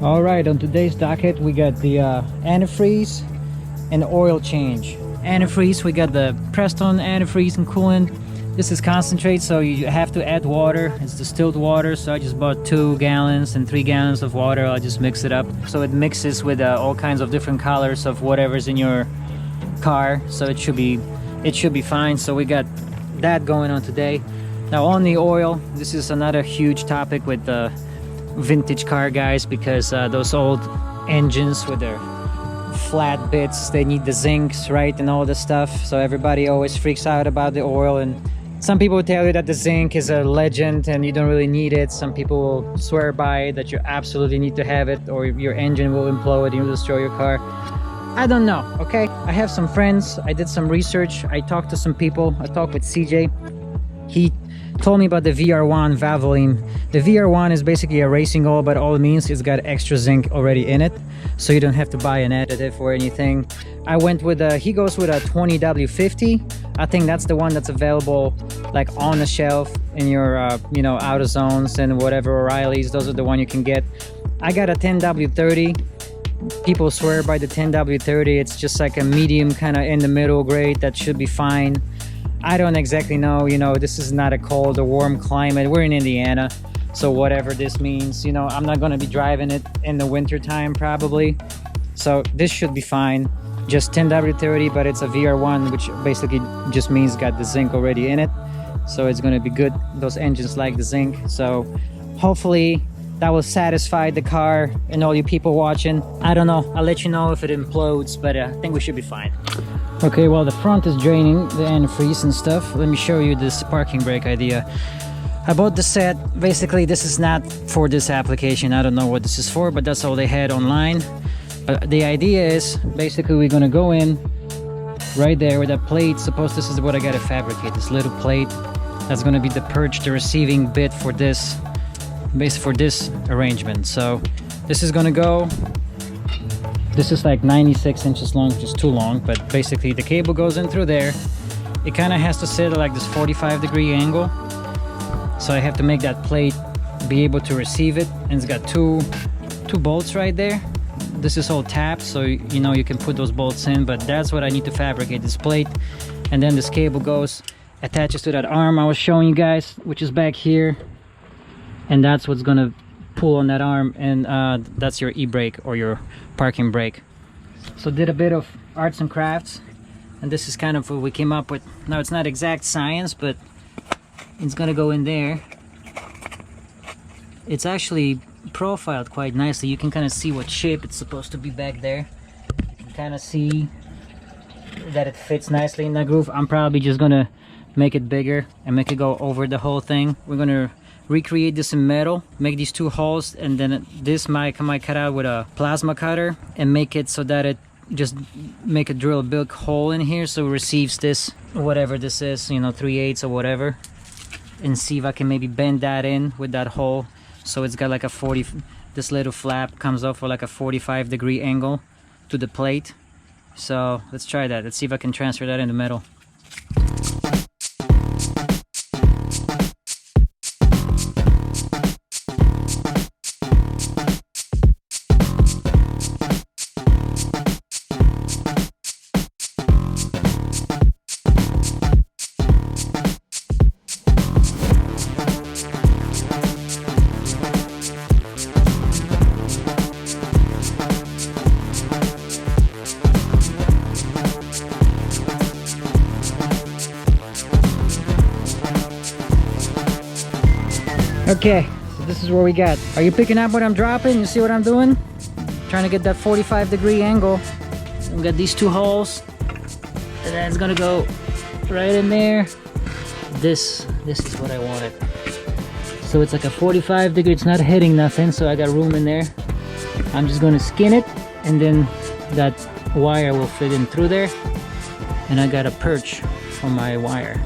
All right, on today's docket we got the antifreeze and oil change. Antifreeze, we got the Preston antifreeze and coolant. This is concentrate, so you have to add water. It's distilled water, so I just bought 2 gallons and 3 gallons of water. I'll just mix it up so it mixes with all kinds of different colors of whatever's in your car, so it should be fine. So we got that going on today. Now on the oil, this is another huge topic with the vintage car guys, because those old engines with their flat bits, they need the zincs, right, and all this stuff. So everybody always freaks out about the oil, and some people tell you that the zinc is a legend and you don't really need it. Some people will swear by it, that you absolutely need to have it or your engine will implode and you'll destroy your car. I don't know, okay? I have some friends, I did some research, I talked to some people. I talked with CJ. He told me about the VR1 Valvoline. The VR1 is basically a racing oil, but all it means is it's got extra zinc already in it, so you don't have to buy an additive or anything. I went with he goes with a 20W50. I think that's the one that's available like on the shelf in your you know, AutoZones and whatever, O'Reilly's. Those are the one you can get. I got a 10W30. People swear by the 10W30. It's just like a medium kind of in the middle grade that should be fine. I don't exactly know, you know, this is not a cold or warm climate. We're in Indiana, so whatever this means, you know, I'm not gonna be driving it in the winter time probably. So this should be fine. Just 10W30, but it's a VR1, which basically just means it's got the zinc already in it. So it's gonna be good. Those engines like the zinc. So hopefully that will satisfy the car and all you people watching. I don't know, I'll let you know if it implodes, but I think we should be fine. Okay, well, the front is draining the antifreeze and stuff. Let me show you this parking brake idea. I bought the set. Basically, this is not for this application. I don't know what this is for, but that's all they had online. But the idea is, basically, we're gonna go in right there with that plate. Suppose this is what I gotta fabricate, this little plate. That's gonna be the perch, the receiving bit for this, basically for this arrangement. So this is gonna go. This is like 96 inches long, which is too long, but basically the cable goes in through there. It kind of has to sit at like this 45-degree angle. So I have to make that plate be able to receive it. And it's got two bolts right there. This is all tapped, so you know you can put those bolts in, but that's what I need to fabricate, this plate. And then this cable goes, attaches to that arm I was showing you guys, which is back here. And that's what's gonna pull on that arm, and that's your e-brake or your parking brake. So did a bit of arts and crafts, and this is kind of what we came up with. Now it's not exact science, but it's gonna go in there. It's actually profiled quite nicely. You can kind of see what shape it's supposed to be back there. You can kind of see that it fits nicely in that groove. I'm probably just gonna make it bigger and make it go over the whole thing. We're gonna recreate this in metal, make these 2 holes, and then this might cut out with a plasma cutter and make it so that it just make a drill a big hole in here so it receives this, whatever this is, you know, 3/8 or whatever, and see if I can maybe bend that in with that hole so it's got like a 40, this little flap comes off for like a 45-degree angle to the plate. So let's try that. Let's see if I can transfer that into metal. Okay, so this is what we got. Are you picking up what I'm dropping? You see what I'm doing? Trying to get that 45-degree angle. We got these 2 holes, and then it's gonna go right in there. This is what I wanted. So it's like a 45-degree. It's not hitting nothing, so I got room in there. I'm just gonna skin it, and then that wire will fit in through there, and I got a perch for my wire.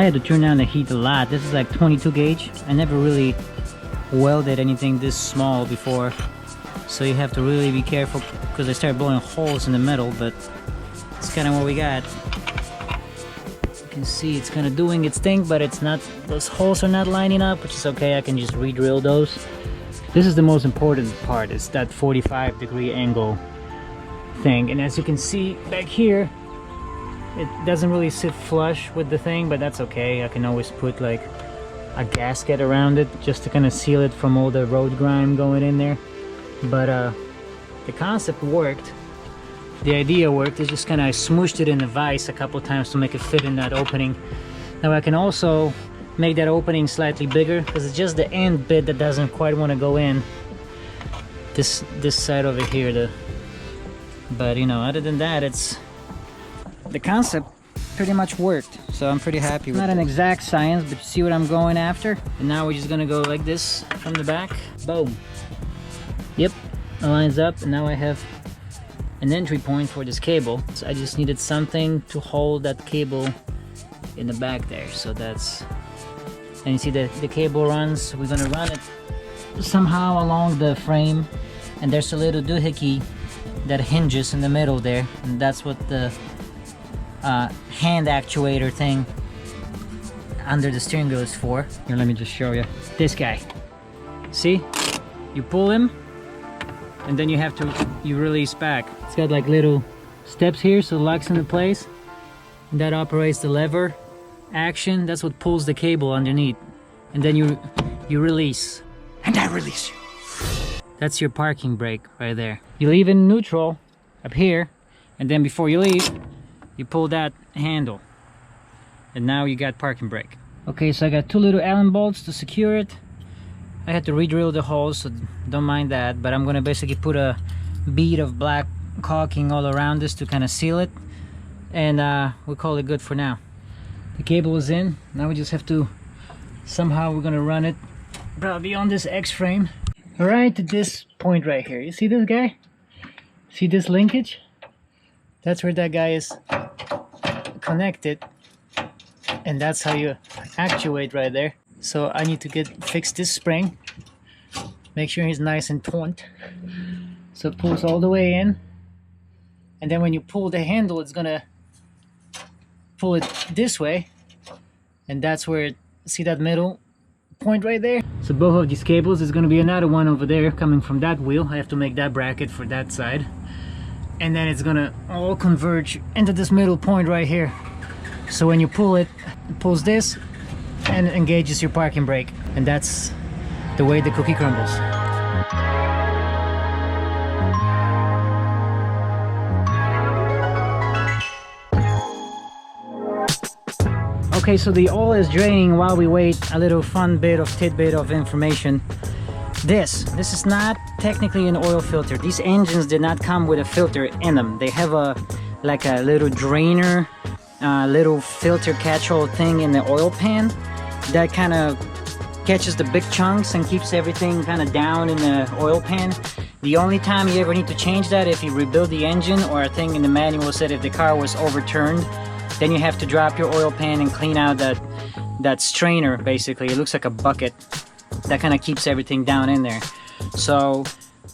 had to turn down the heat a lot. This is like 22 gauge. I never really welded anything this small before, so you have to really be careful because I start blowing holes in the metal, but it's kind of what we got. You can see it's kind of doing its thing, but it's not, those holes are not lining up, which is okay. I can just re-drill those. This is the most important part, is that 45-degree angle thing. And as you can see back here, it doesn't really sit flush with the thing, but that's okay. I can always put like a gasket around it just to kind of seal it from all the road grime going in there. But the concept worked. The idea worked. It's just kind of smooshed it in the vise a couple times to make it fit in that opening. Now I can also make that opening slightly bigger because it's just the end bit that doesn't quite want to go in. This side over here, but you know, other than that, it's the concept pretty much worked, so I'm pretty happy with it. Not an exact science, but you see what I'm going after. And now we're just gonna go like this from the back. Boom. Yep, it lines up, and now I have an entry point for this cable. So I just needed something to hold that cable in the back there. So that's, and you see the cable runs. We're gonna run it somehow along the frame, and there's a little doohickey that hinges in the middle there, and that's what the hand actuator thing under the steering wheel is for. Here, let me just show you. This guy. See? You pull him, and then you release back. It's got like little steps here, so it locks into place. And that operates the lever action. That's what pulls the cable underneath. And then you release. And I release you. That's your parking brake right there. You leave in neutral up here, and then before you leave, you pull that handle. And now you got parking brake. Okay, so I got two little Allen bolts to secure it. I had to re-drill the holes, so don't mind that, but I'm gonna basically put a bead of black caulking all around this to kind of seal it, and we'll call it good for now. The cable is in. Now we just have to, somehow we're gonna run it probably on this X-frame. All right, to this point right here. You see this guy? See this linkage? That's where that guy is connected, and that's how you actuate right there. So I need to fix this spring, make sure he's nice and taut, so it pulls all the way in, and then when you pull the handle, it's gonna pull it this way, and that's where see that middle point right there. So both of these cables, is gonna be another one over there coming from that wheel. I have to make that bracket for that side, and then it's gonna all converge into this middle point right here. So when you pull it, it pulls this and engages your parking brake, and that's the way the cookie crumbles. Okay, so the oil is draining while we wait. A little fun tidbit of information. This is not technically an oil filter. These engines did not come with a filter in them. They have like a little drainer, little filter catch-all thing in the oil pan that kind of catches the big chunks and keeps everything kind of down in the oil pan. The only time you ever need to change that if you rebuild the engine, or a thing in the manual said if the car was overturned, then you have to drop your oil pan and clean out that strainer. Basically, it looks like a bucket that kind of keeps everything down in there. So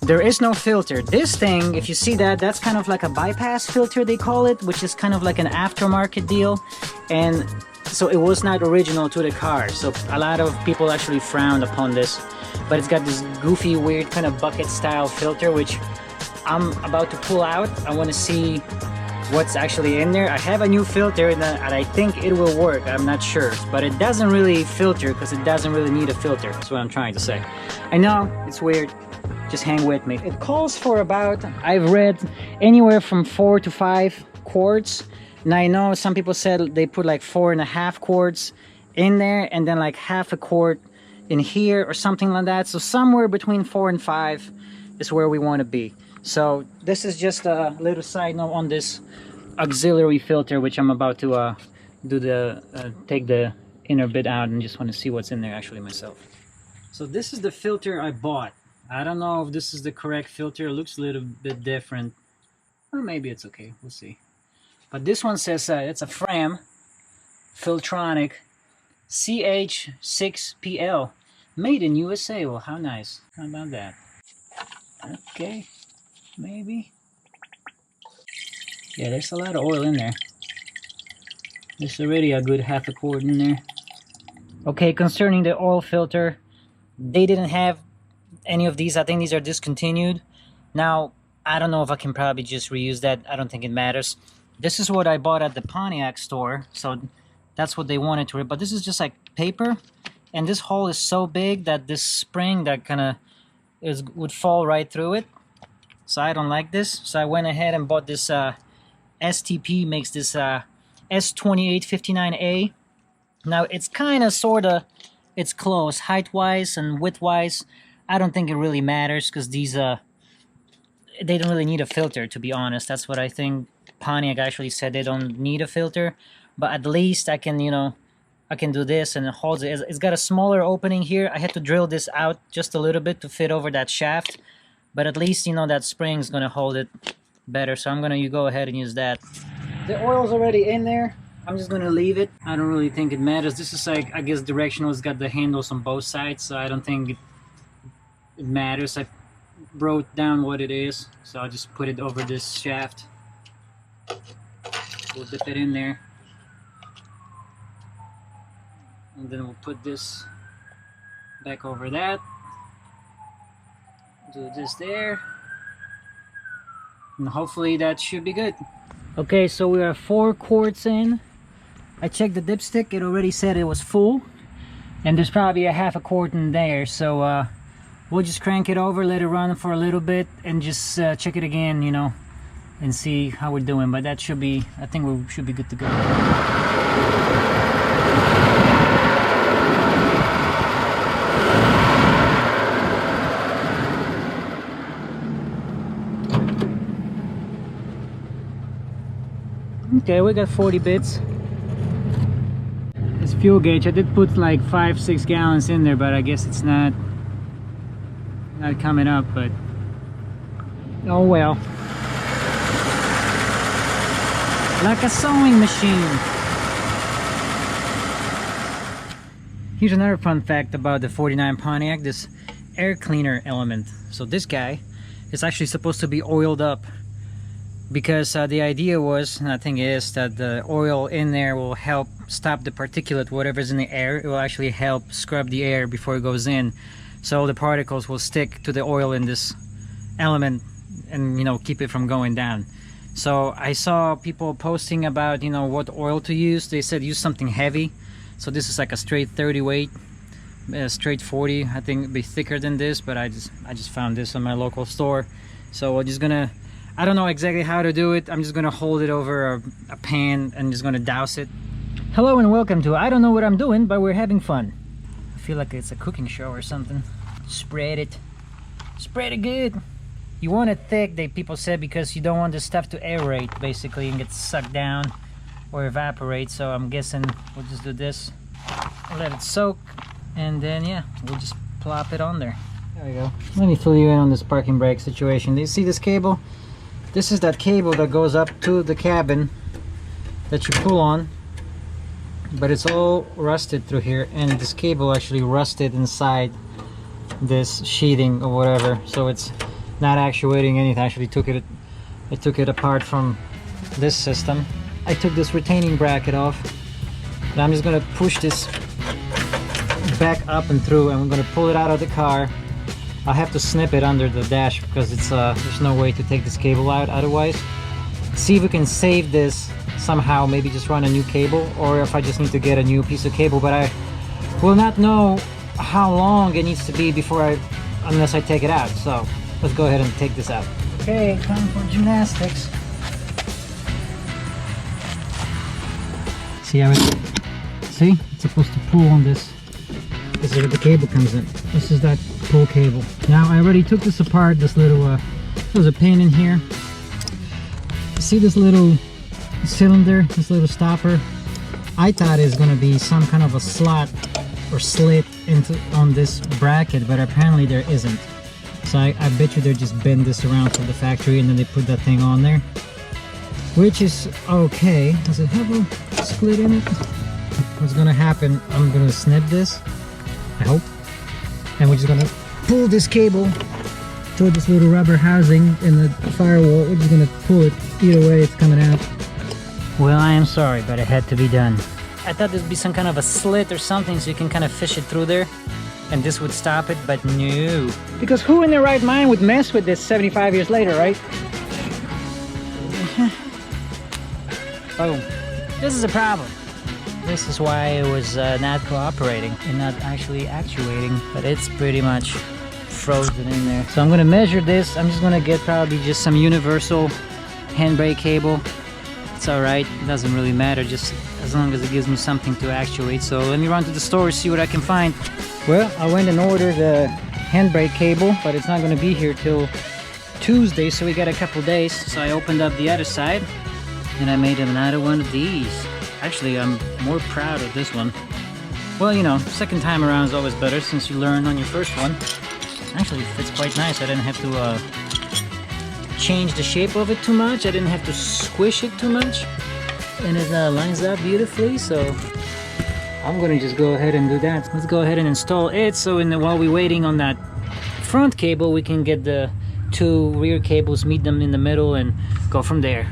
there is no filter. This thing, if you see that, that's kind of like a bypass filter, they call it, which is kind of like an aftermarket deal. And so it was not original to the car, so a lot of people actually frowned upon this. But it's got this goofy, weird kind of bucket style filter, which I'm about to pull out. I want to see what's actually in there. I have a new filter and I think it will work. I'm not sure, but it doesn't really filter because it doesn't really need a filter. That's what I'm trying to say. I know it's weird, just hang with me. It calls for about, I've read, anywhere from 4 to 5 quarts. Now I know some people said they put like 4.5 quarts in there, and then like half a quart in here or something like that. So somewhere between 4 and 5 is where we want to be. So this is just a little side note on this auxiliary filter, which I'm about to take the inner bit out, and just want to see what's in there actually myself. So this is the filter I bought. I don't know if this is the correct filter. It looks a little bit different, or maybe it's okay, we'll see. But this one says it's a Fram Filtronic CH6PL, made in USA. Well, how nice. How about that? Okay, maybe. Yeah, there's a lot of oil in there. There's already a good half a quart in there. Okay, concerning the oil filter, they didn't have any of these. I think these are discontinued. Now, I don't know if I can probably just reuse that. I don't think it matters. This is what I bought at the Pontiac store, so that's what they wanted to. But this is just like paper, and this hole is so big that this spring that kind of would fall right through it. So I don't like this. So I went ahead and bought this. STP makes this S2859A. Now it's kind of sorta, it's close height-wise and width-wise. I don't think it really matters because these they don't really need a filter, to be honest. That's what I think. Pontiac actually said they don't need a filter, but at least I can, you know, I can do this and it holds it. It's got a smaller opening here. I had to drill this out just a little bit to fit over that shaft, but at least, you know, that spring's gonna hold it better. So I'm gonna go ahead and use that. The oil's already in there. I'm just gonna leave it. I don't really think it matters. This is like, I guess directional. It's got the handles on both sides, so I don't think it matters. I wrote down what it is, so I'll just put it over this shaft. We'll dip it in there, and then we'll put this back over that. Do this there, and hopefully that should be good. Okay, so we are 4 quarts in. I checked the dipstick. It already said it was full, and there's probably a half a quart in there. So we'll just crank it over, let it run for a little bit, and just check it again, you know, and see how we're doing. But that should be, I think we should be good to go. Okay, we got 40 bits. This fuel gauge, I did put like 5-6 gallons in there, but I guess it's not coming up, but oh well. Like a sewing machine. Here's another fun fact about the 49 Pontiac, this air cleaner element. So this guy is actually supposed to be oiled up, because the idea was, and I think it is, that the oil in there will help stop the particulate, whatever's in the air. It will actually help scrub the air before it goes in, so the particles will stick to the oil in this element and, you know, keep it from going down. So I saw people posting about, you know, what oil to use. They said use something heavy. So this is like a straight 30 weight, straight 40. I think it'd be thicker than this, but I just found this in my local store. So we're just gonna, I don't know exactly how to do it. I'm just gonna hold it over a pan and just gonna douse it. Hello and welcome to I don't know what I'm doing, but we're having fun. I feel like it's a cooking show or something. Spread it good. You want it thick, people said, because you don't want the stuff to aerate basically and get sucked down or evaporate. So I'm guessing we'll just do this, let it soak, and then yeah, we'll just plop it on there. There we go. Let me fill you in on this parking brake situation. Do you see this cable? This is that cable that goes up to the cabin that you pull on, but it's all rusted through here, and this cable actually rusted inside this sheathing or whatever, so it's not actuating anything. I actually took it apart from this system. I took this retaining bracket off, and I'm just gonna push this back up and through, and I'm gonna pull it out of the car. I'll have to snip it under the dash because it's there's no way to take this cable out otherwise. See if we can save this somehow, maybe just run a new cable, or if I just need to get a new piece of cable, but I will not know how long it needs to be unless I take it out. So let's go ahead and take this out. Okay, time for gymnastics. See how see? It's supposed to pull on this. This is where the cable comes in. This is that pull cable. Now I already took this apart. This little there's a pin in here. See this little cylinder, this little stopper? I thought it's gonna be some kind of a slot or slit on this bracket, but apparently there isn't. So I bet you they just bend this around from the factory and then they put that thing on there, which is okay. Does it have a split in it? what's gonna happen, I'm gonna snip this, I hope, and we're just gonna pull this cable through this little rubber housing in the firewall. We're just gonna pull it. Either way, it's coming out. Well, I am sorry, but it had to be done. I thought there'd be some kind of a slit or something so you can kind of fish it through there, and this would stop it, but no. Because who in their right mind would mess with this 75 years later, right? Boom. This is a problem. This is why it was not cooperating and not actually actuating, but it's pretty much frozen in there. So I'm gonna measure this. I'm just gonna get probably just some universal handbrake cable. It's all right, it doesn't really matter, just as long as it gives me something to actuate. So let me run to the store, see what I can find. Well, I went and ordered the handbrake cable, but it's not gonna be here till Tuesday, so we got a couple days. So I opened up the other side and I made another one of these. Actually, I'm more proud of this one. Well, you know, second time around is always better since you learn on your first one. Actually, it fits quite nice. I didn't have to change the shape of it too much. I didn't have to squish it too much. And it lines up beautifully, so I'm gonna just go ahead and do that. Let's go ahead and install it, so while we're waiting on that front cable, we can get the two rear cables, meet them in the middle, and go from there.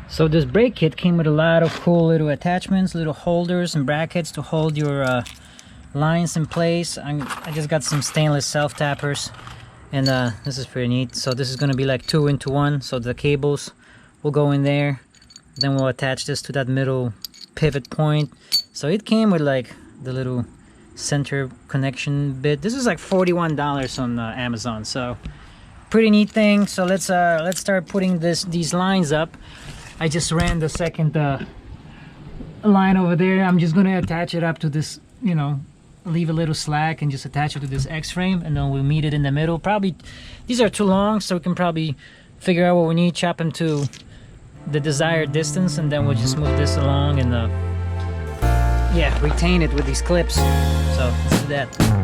So this brake kit came with a lot of cool little attachments, little holders and brackets to hold your lines in place. I just got some stainless self-tappers, and this is pretty neat. So this is going to be like 2 into 1, so the cables will go in there, then we'll attach this to that middle pivot point. So it came with like the little center connection bit. This is like $41 on Amazon, so pretty neat thing. So let's start putting these lines up. I just ran the second line over there. I'm just gonna attach it up to this, you know, leave a little slack and just attach it to this X-frame, and then we'll meet it in the middle. Probably these are too long, so we can probably figure out what we need, chop them to the desired distance, and then we'll just move this along and yeah, retain it with these clips. So let's do that.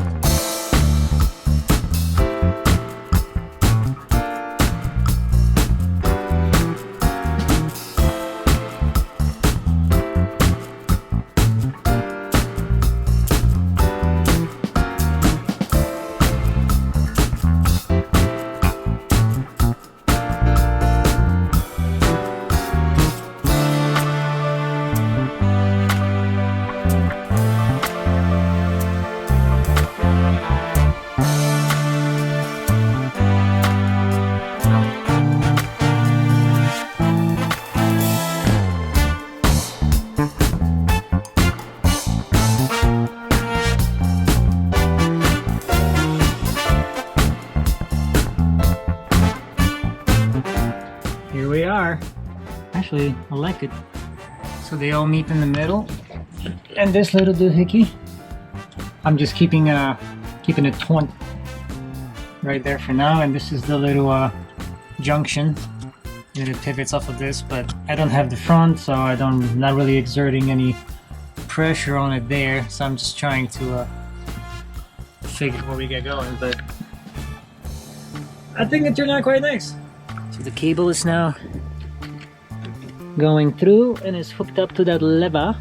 Here we are. Actually, I like it. So they all meet in the middle, and this little doohickey, I'm just keeping it 20 right there for now. And this is the little junction, and it pivots off of this. But I don't have the front, so I'm not really exerting any pressure on it there. So I'm just trying to figure where we get going. But I think it turned out quite nice. So the cable is now going through and is hooked up to that lever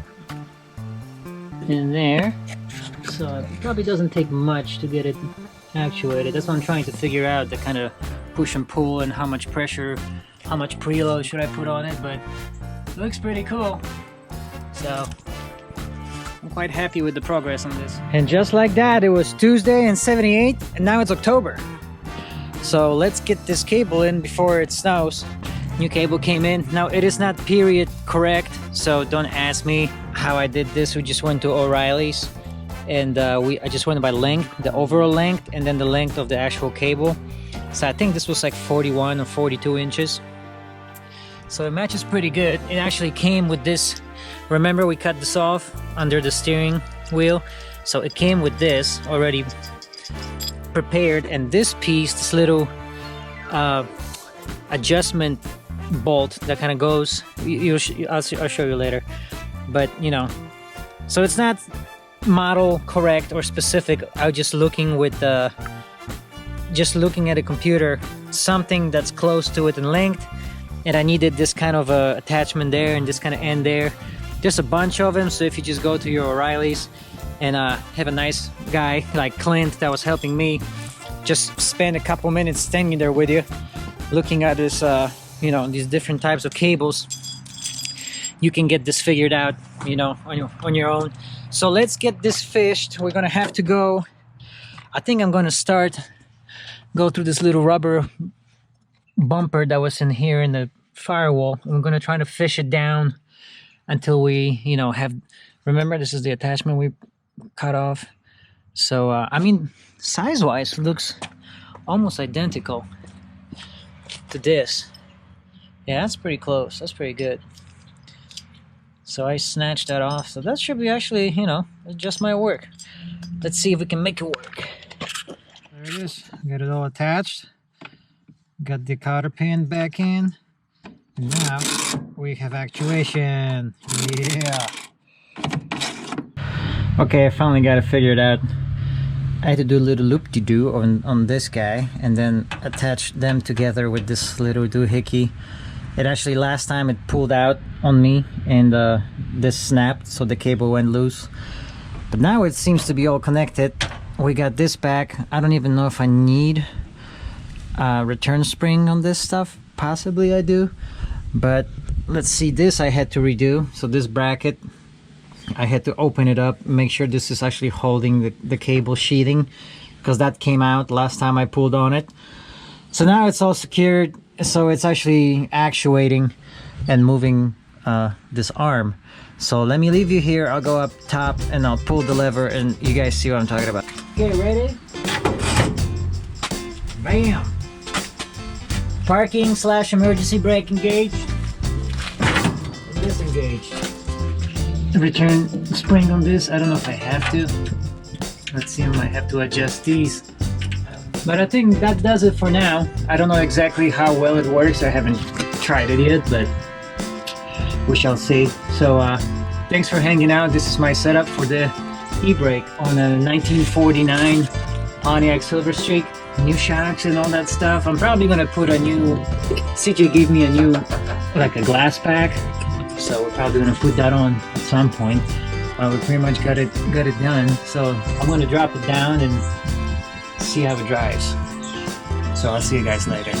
in there. So it probably doesn't take much to get it actuated. That's what I'm trying to figure out, the kind of push and pull and how much pressure, how much preload should I put on it, but it looks pretty cool. So I'm quite happy with the progress on this. And just like that, it was Tuesday and 78, and now it's October. So let's get this cable in before it snows. New cable came in. Now it is not period correct, so don't ask me how I did this. We just went to O'Reilly's, and I just went by length, the overall length, and then the length of the actual cable. So I think this was like 41 or 42 inches. So it matches pretty good. It actually came with this. Remember, we cut this off under the steering wheel, so it came with this already prepared, and this piece, this little adjustment bolt that kind of goes, I'll show you later, but you know, so it's not model correct or specific. I was just looking with just looking at a computer, something that's close to it in length, and I needed this kind of attachment there and this kind of end there. There's a bunch of them, so if you just go to your O'Reilly's and have a nice guy like Clint that was helping me just spend a couple minutes standing there with you looking at this you know, these different types of cables, you can get this figured out, you know, on your own. So let's get this fished. We're gonna have to go, I think I'm gonna go through this little rubber bumper that was in here in the firewall. We're gonna try to fish it down until we, you know, remember this is the attachment we cut off. So I mean, size wise it looks almost identical to this. Yeah, that's pretty close. That's pretty good. So I snatched that off. So that should be actually, you know, just my work. Let's see if we can make it work. There it is. Got it all attached. Got the cotter pin back in. And now we have actuation. Yeah. Okay, I finally got it figured out. I had to do a little loop-de-doo on this guy and then attach them together with this little doohickey. It actually, last time it pulled out on me and this snapped, so the cable went loose. But now it seems to be all connected. We got this back. I don't even know if I need a return spring on this stuff. Possibly I do. But let's see, this I had to redo. So this bracket, I had to open it up, make sure this is actually holding the cable sheathing, because that came out last time I pulled on it. So now it's all secured. So it's actually actuating and moving this arm. So let me leave you here. I'll go up top and I'll pull the lever and you guys see what I'm talking about. Okay, ready? Bam! Parking / emergency brake engaged. Disengaged. Return spring on this. I don't know if I have to. Let's see, I might have to adjust these. But I think that does it for now. I don't know exactly how well it works. I haven't tried it yet, but we shall see. So thanks for hanging out. This is my setup for the e-brake on a 1949 Pontiac SilverStreak. New shocks and all that stuff. I'm probably gonna put a new, CJ gave me a new, like a glass pack. So we're probably gonna put that on at some point. We pretty much got it done. So I'm gonna drop it down and see how it drives. So I'll see you guys later.